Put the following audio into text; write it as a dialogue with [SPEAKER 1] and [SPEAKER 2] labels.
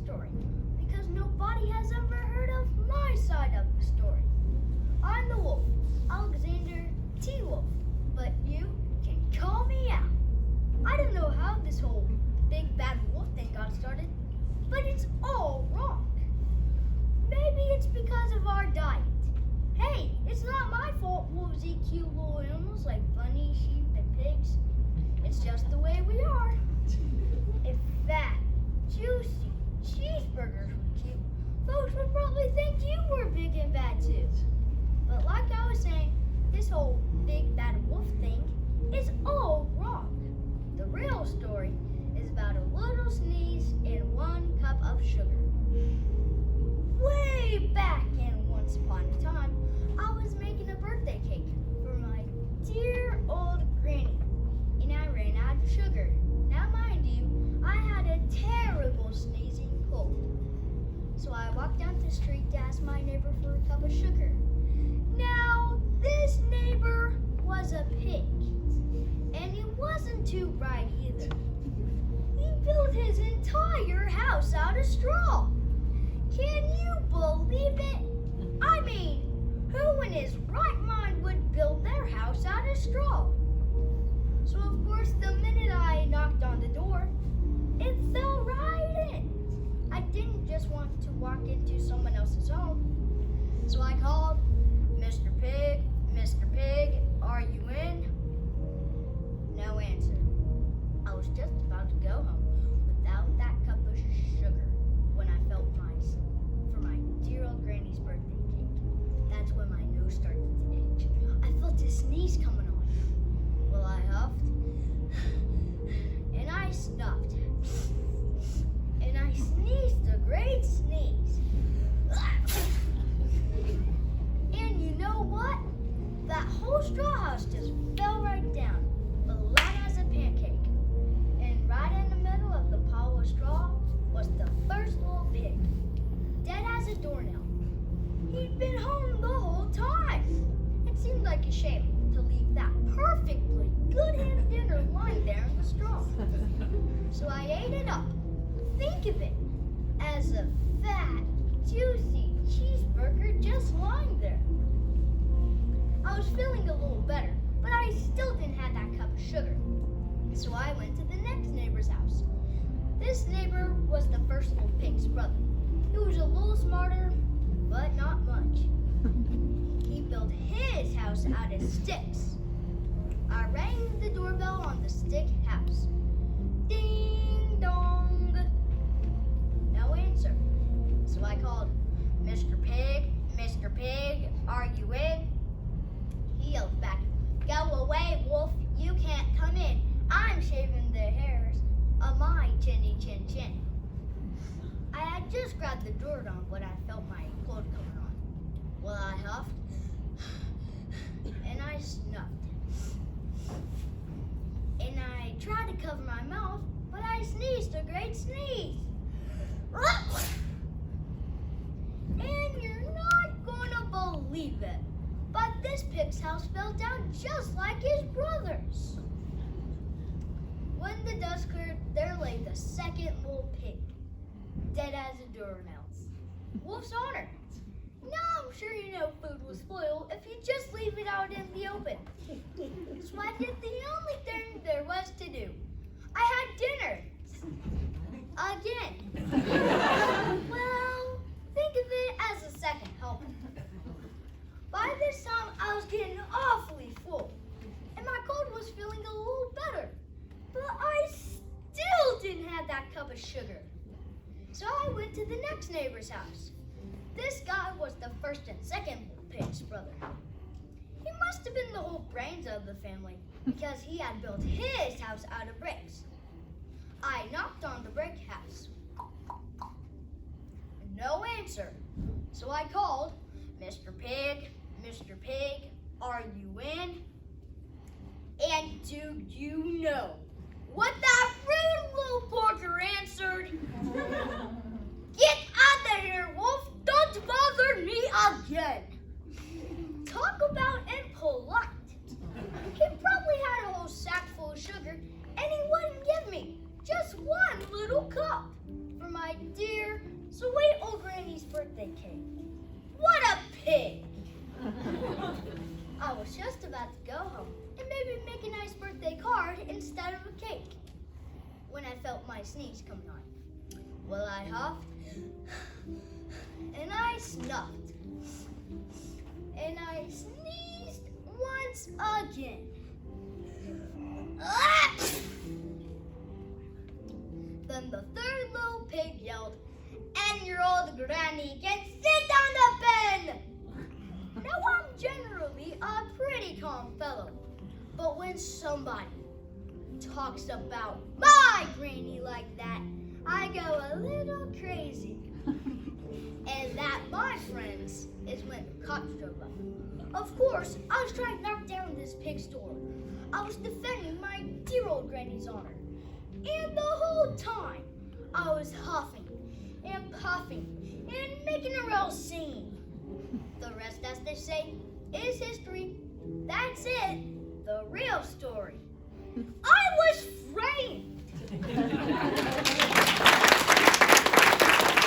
[SPEAKER 1] story because nobody has ever heard of my side of the story. I'm the wolf, Alexander T. Wolf, but you can call me out. I don't know how this whole big bad wolf thing got started, but it's all wrong. Maybe it's because of our diet. Hey, it's not my fault wolves eat cute little animals like bunnies, sheep, and pigs. It's just the way we are. If fat, juicy cheeseburgers were cute, folks would probably think you were big and bad too. But like I was saying, this whole big bad wolf thing is all wrong. The real story is about a little sneeze in 1 cup of sugar. Way back in once upon a time, I was making a birthday cake for my dear old granny, and I ran out of sugar. Now mind you, I had a terrible sneezing cold. So I walked down the street to ask my neighbor for a cup of sugar. Now, this neighbor was a pig, and he wasn't too bright either. He built his entire house out of straw. Can you believe it? I mean, who in his right mind would build their house out of straw? So of course, the minute I knocked on the door, it fell right in. I didn't just want to walk into someone else's home. So I called, Mr. Pig, are you in? No answer. I was just about to go home without that cup of sugar when I felt for my dear old granny's birthday cake. That's when my nose started to itch. I felt a sneeze coming on. Well, I huffed, and I snuffed, and I sneezed a great sneeze. And you know what? That whole straw house just fell right down, flat as a pancake. And right in the middle of the pile of straw was the first little pig, dead as a doornail. He'd been home the whole time. It seemed like a shame to leave that perfectly good ham dinner lying there in the straw. So I ate it up. Think of it as a fat, juicy cheeseburger just lying there. I was feeling a little better, but I still didn't have that cup of sugar. So I went to the next neighbor's house. This neighbor was the first little pig's brother. He was a little smarter, but not much. He built his house out of sticks. I rang the doorbell on the stick house. Ding dong. No answer. So I called, Mr. Pig, are you in? He yelled back, go away, wolf, you can't come in. I'm shaving the hairs of my chinny chin chin. I had just grabbed the door on when I felt my cold coming on. Well, I huffed, and I snuffed. And I tried to cover my mouth, but I sneezed a great sneeze. And you're not gonna believe it, but this pig's house fell down just like his brother's. When the dust cleared, there lay the second little pig, dead as a doornail. Wolf's honor. Now I'm sure you know food will spoil if you just leave it out in the open. So I did the only thing there was to do. I had dinner. Again. Well, think of it as a second helping. By this time, I was getting awfully full, and my cold was feeling a little better. But I still didn't have that cup of sugar. So I went to the next neighbor's house. This guy was the first and second pig's brother. He must have been the whole brains of the family because he had built his house out of bricks. I knocked on the brick house. No answer. So I called, Mr. Pig, are you in? And do you know what that rude little porker answered? Get out of here, wolf! Don't bother me again! Talk about impolite. He probably had a whole sack full of sugar, and he wouldn't give me just one little cup for my dear Sweet old Granny's birthday cake. What a pig! I was just about to go home and maybe make a nice birthday card instead of a cake when I felt my sneeze coming on. Well, I huffed and I snuffed and I sneezed once again. Ah! Then the third little pig yelled, "And your old granny can sit on the pen!" Now, I'm generally a pretty calm fellow, but when somebody talks about my granny like that, I go a little crazy. And that, my friends, is when the cops drove up. Of course, I was trying to knock down this pig store. I was defending my dear old granny's honor. And the whole time, I was huffing and puffing and making a real scene. The rest, as they say, is history. That's it, the real story. I was framed.